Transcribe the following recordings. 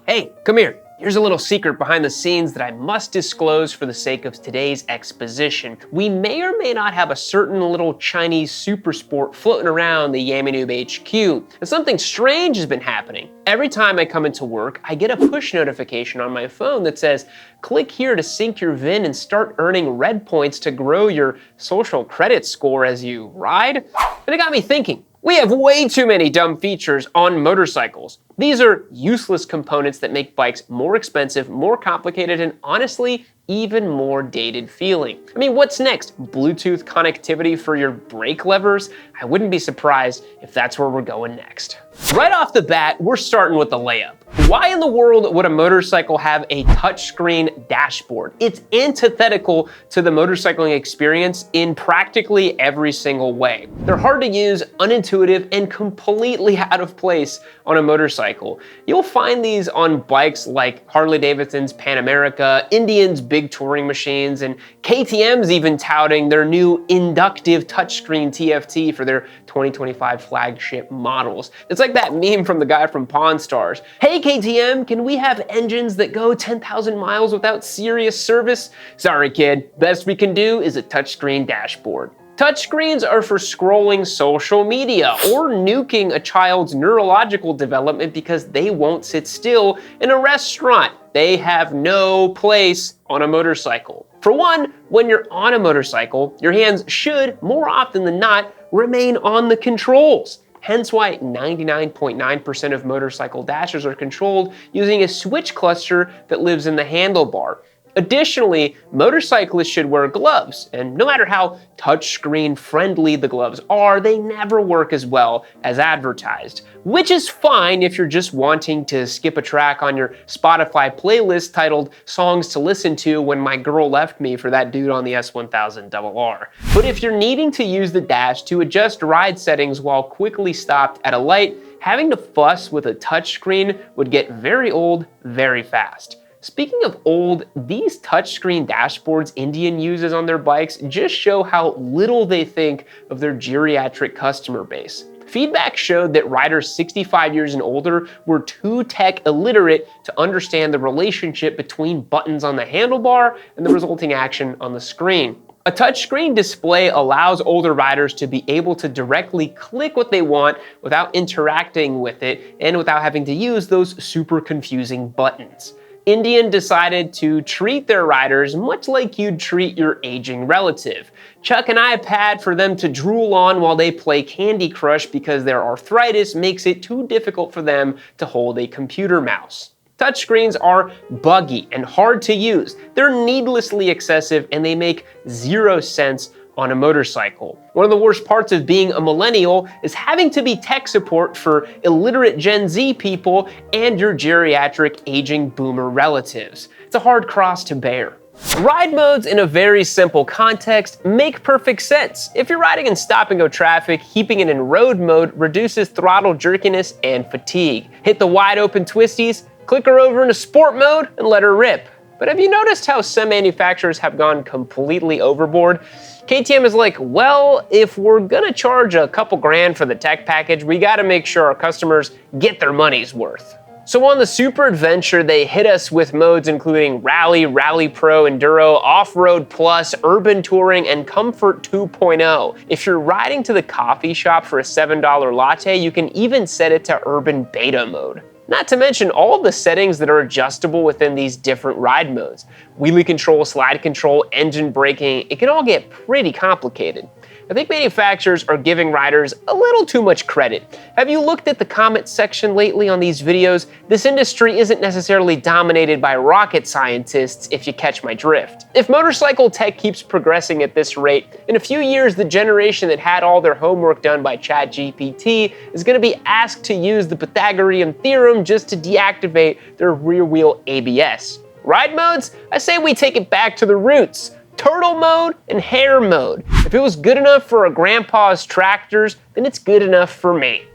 Hey, come here. Here's a little secret behind the scenes that I must disclose for the sake of today's exposition. We may or may not have a certain little Chinese super sport floating around the Yamanoob HQ, and something strange has been happening. Every time I come into work, I get a push notification on my phone that says, click here to sync your VIN and start earning red points to grow your social credit score as you ride. And it got me thinking. We have way too many dumb features on motorcycles. These are useless components that make bikes more expensive, more complicated, and honestly, even more dated feeling. I mean, what's next? Bluetooth connectivity for your brake levers? I wouldn't be surprised if that's where we're going next. Right off the bat, we're starting with the layup. Why in the world would a motorcycle have a touchscreen dashboard? It's antithetical to the motorcycling experience in practically every single way. They're hard to use, unintuitive, and completely out of place on a motorcycle. You'll find these on bikes like Harley-Davidson's Pan America, Indian's big touring machines, and KTM's even touting their new inductive touchscreen TFT for their 2025 flagship models. It's like that meme from the guy from Pawn Stars. Hey KTM, can we have engines that go 10,000 miles without serious service? Sorry kid, best we can do is a touchscreen dashboard. Touchscreens are for scrolling social media or nuking a child's neurological development because they won't sit still in a restaurant. They have no place on a motorcycle. For one, when you're on a motorcycle, your hands should, more often than not, remain on the controls. Hence why 99.9% of motorcycle dashes are controlled using a switch cluster that lives in the handlebar. Additionally, motorcyclists should wear gloves, and no matter how touchscreen friendly the gloves are, they never work as well as advertised. Which is fine if you're just wanting to skip a track on your Spotify playlist titled Songs to Listen to When My Girl Left Me for that dude on the S1000RR. But if you're needing to use the dash to adjust ride settings while quickly stopped at a light, having to fuss with a touchscreen would get very old very fast. Speaking of old, these touchscreen dashboards Indian uses on their bikes just show how little they think of their geriatric customer base. Feedback showed that riders 65 years and older were too tech illiterate to understand the relationship between buttons on the handlebar and the resulting action on the screen. A touchscreen display allows older riders to be able to directly click what they want without interacting with it and without having to use those super confusing buttons. Indian decided to treat their riders much like you'd treat your aging relative. Chuck an iPad for them to drool on while they play Candy Crush because their arthritis makes it too difficult for them to hold a computer mouse. Touchscreens are buggy and hard to use. They're needlessly excessive and they make zero sense on a motorcycle. One of the worst parts of being a millennial is having to be tech support for illiterate Gen Z people and your geriatric aging boomer relatives. It's a hard cross to bear. Ride modes in a very simple context make perfect sense. If you're riding in stop-and-go traffic, keeping it in road mode reduces throttle jerkiness and fatigue. Hit the wide open twisties, click her over into sport mode, and let her rip. But have you noticed how some manufacturers have gone completely overboard? KTM is like, well, if we're gonna charge a couple grand for the tech package, we gotta make sure our customers get their money's worth. So on the Super Adventure, they hit us with modes including Rally, Rally Pro, Enduro, Off-Road Plus, Urban Touring, and Comfort 2.0. If you're riding to the coffee shop for a $7 latte, you can even set it to Urban Beta mode. Not to mention all of the settings that are adjustable within these different ride modes. Wheelie control, slide control, engine braking, it can all get pretty complicated. I think manufacturers are giving riders a little too much credit. Have you looked at the comment section lately on these videos? This industry isn't necessarily dominated by rocket scientists, if you catch my drift. If motorcycle tech keeps progressing at this rate, in a few years the generation that had all their homework done by ChatGPT is going to be asked to use the Pythagorean theorem just to deactivate their rear wheel ABS. Ride modes? I say we take it back to the roots. Turtle mode and hare mode. If it was good enough for a grandpa's tractors, then it's good enough for me.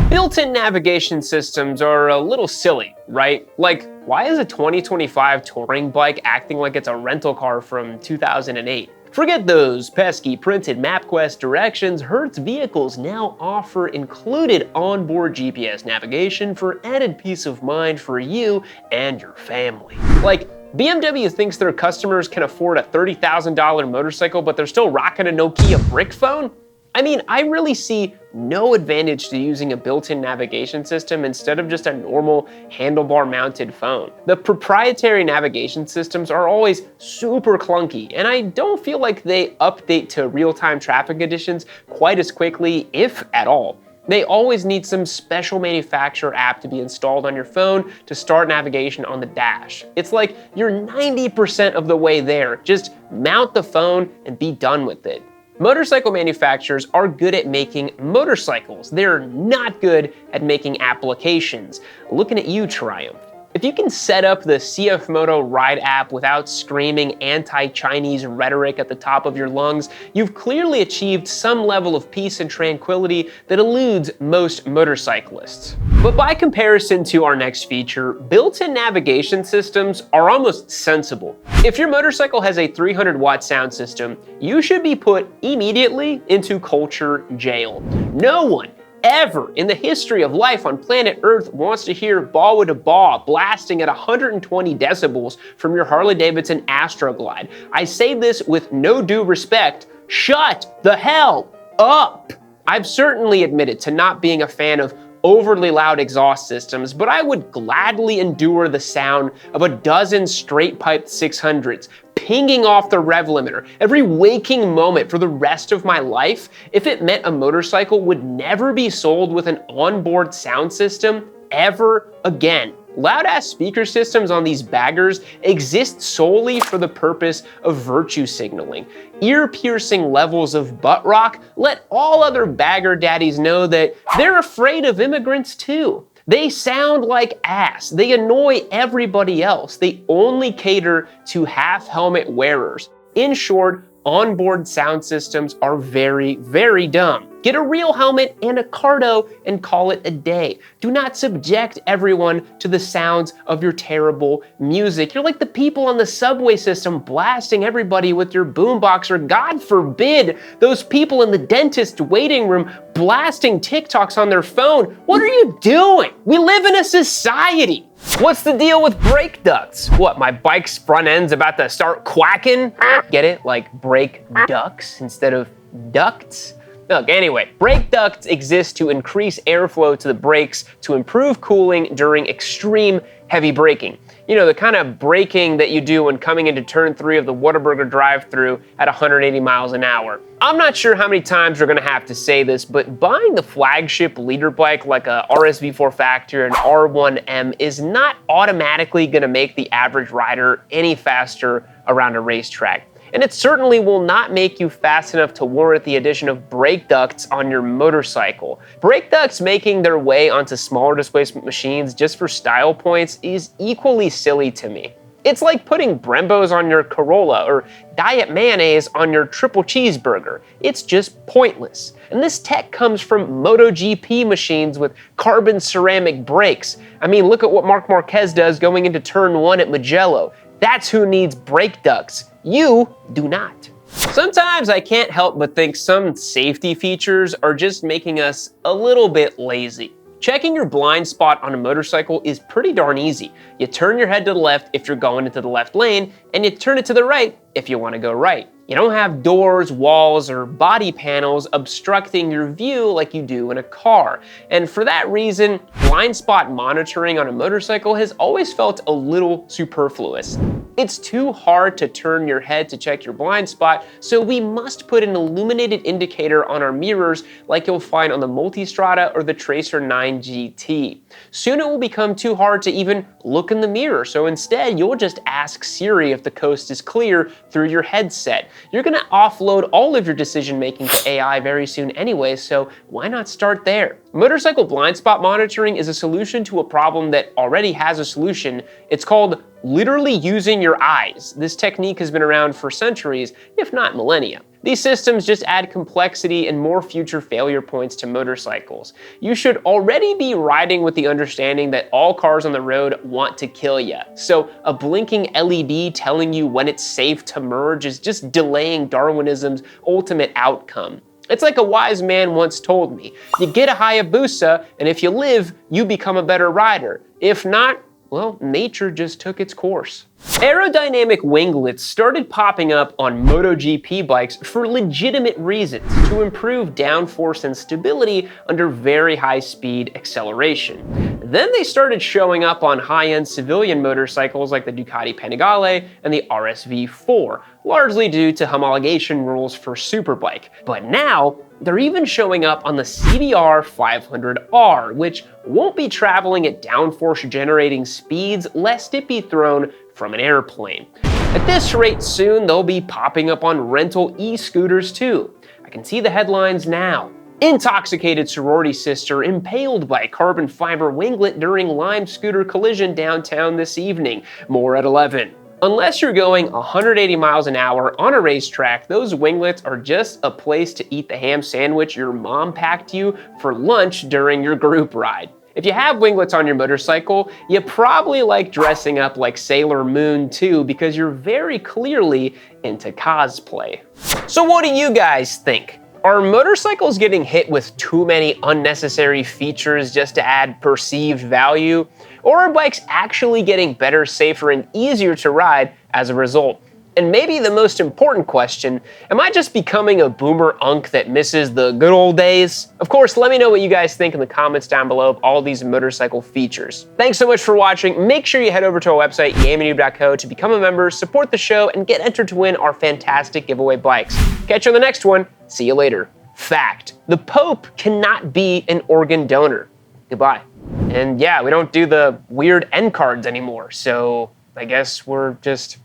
Built-in navigation systems are a little silly, right? Like, why is a 2025 touring bike acting like it's a rental car from 2008? Forget those pesky printed MapQuest directions. Hertz vehicles now offer included onboard GPS navigation for added peace of mind for you and your family. Like, BMW thinks their customers can afford a $30,000 motorcycle, but they're still rocking a Nokia brick phone? I mean, I really see no advantage to using a built-in navigation system instead of just a normal handlebar-mounted phone. The proprietary navigation systems are always super clunky, and I don't feel like they update to real-time traffic conditions quite as quickly, if at all. They always need some special manufacturer app to be installed on your phone to start navigation on the dash. It's like you're 90% of the way there. Just mount the phone and be done with it. Motorcycle manufacturers are good at making motorcycles. They're not good at making applications. Looking at you, Triumph. If you can set up the CF Moto Ride app without screaming anti-Chinese rhetoric at the top of your lungs, you've clearly achieved some level of peace and tranquility that eludes most motorcyclists. But by comparison to our next feature, built-in navigation systems are almost sensible. If your motorcycle has a 300-watt sound system, you should be put immediately into culture jail. No one ever in the history of life on planet Earth wants to hear Bawa da Baw blasting at 120 decibels from your Harley-Davidson Astroglide. I say this with no due respect. Shut the hell up! I've certainly admitted to not being a fan of overly loud exhaust systems, but I would gladly endure the sound of a dozen straight-piped 600s pinging off the rev limiter every waking moment for the rest of my life if it meant a motorcycle would never be sold with an onboard sound system ever again. Loud-ass speaker systems on these baggers exist solely for the purpose of virtue signaling. Ear-piercing levels of butt rock let all other bagger daddies know that they're afraid of immigrants too. They sound like ass. They annoy everybody else. They only cater to half-helmet wearers. In short, onboard sound systems are very, very dumb. Get a real helmet and a cardo and call it a day. Do not subject everyone to the sounds of your terrible music. You're like the people on the subway system blasting everybody with your boombox, or God forbid, those people in the dentist waiting room blasting TikToks on their phone. What are you doing? We live in a society. What's the deal with brake ducts? What, my bike's front end's about to start quacking? Get it? Like brake ducts instead of ducts? Look, anyway, brake ducts exist to increase airflow to the brakes to improve cooling during extreme heavy braking. You know, the kind of braking that you do when coming into turn 3 of the Whataburger drive-thru at 180 miles an hour. I'm not sure how many times we're gonna have to say this, but buying the flagship leader bike like a RSV4 Factor and R1M is not automatically gonna make the average rider any faster around a racetrack. And it certainly will not make you fast enough to warrant the addition of brake ducts on your motorcycle. Brake ducts making their way onto smaller displacement machines just for style points is equally silly to me. It's like putting Brembos on your Corolla or diet mayonnaise on your triple cheeseburger. It's just pointless. And this tech comes from MotoGP machines with carbon ceramic brakes. I mean, look at what Marc Marquez does going into turn 1 at Mugello. That's who needs brake ducts. You do not. Sometimes I can't help but think some safety features are just making us a little bit lazy. Checking your blind spot on a motorcycle is pretty darn easy. You turn your head to the left if you're going into the left lane, and you turn it to the right if you want to go right. You don't have doors, walls, or body panels obstructing your view like you do in a car. And for that reason, blind spot monitoring on a motorcycle has always felt a little superfluous. It's too hard to turn your head to check your blind spot, so we must put an illuminated indicator on our mirrors like you'll find on the Multistrada or the Tracer 9 GT. Soon it will become too hard to even look in the mirror, so instead you'll just ask Siri if the coast is clear through your headset. You're gonna offload all of your decision making to AI very soon anyway, so why not start there? Motorcycle blind spot monitoring is a solution to a problem that already has a solution. It's called literally using your eyes. This technique has been around for centuries, if not millennia. These systems just add complexity and more future failure points to motorcycles. You should already be riding with the understanding that all cars on the road want to kill you. So a blinking LED telling you when it's safe to merge is just delaying Darwinism's ultimate outcome. It's like a wise man once told me, you get a Hayabusa, and if you live, you become a better rider. If not, well, nature just took its course. Aerodynamic winglets started popping up on MotoGP bikes for legitimate reasons, to improve downforce and stability under very high speed acceleration. Then they started showing up on high-end civilian motorcycles like the Ducati Panigale and the RSV4, largely due to homologation rules for Superbike. But now, they're even showing up on the CBR 500R, which won't be traveling at downforce generating speeds lest it be thrown from an airplane. At this rate, soon they'll be popping up on rental e-scooters too. I can see the headlines now. Intoxicated sorority sister impaled by carbon fiber winglet during Lime scooter collision downtown this evening. More at 11. Unless you're going 180 miles an hour on a racetrack, those winglets are just a place to eat the ham sandwich your mom packed you for lunch during your group ride. If you have winglets on your motorcycle, you probably like dressing up like Sailor Moon too, because you're very clearly into cosplay. So what do you guys think? Are motorcycles getting hit with too many unnecessary features just to add perceived value? Or are bikes actually getting better, safer, and easier to ride as a result? And maybe the most important question, am I just becoming a boomer unk that misses the good old days? Of course, let me know what you guys think in the comments down below of all these motorcycle features. Thanks so much for watching. Make sure you head over to our website, yamanoob.co, to become a member, support the show, and get entered to win our fantastic giveaway bikes. Catch you on the next one. See you later. Fact: the Pope cannot be an organ donor. Goodbye. And yeah, we don't do the weird end cards anymore, so I guess we're just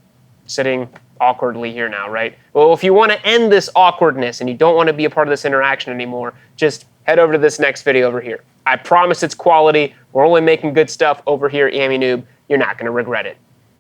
sitting awkwardly here now, right? Well, if you want to end this awkwardness and you don't want to be a part of this interaction anymore, just head over to this next video over here. I promise it's quality. We're only making good stuff over here at Yami Noob. You're not going to regret it.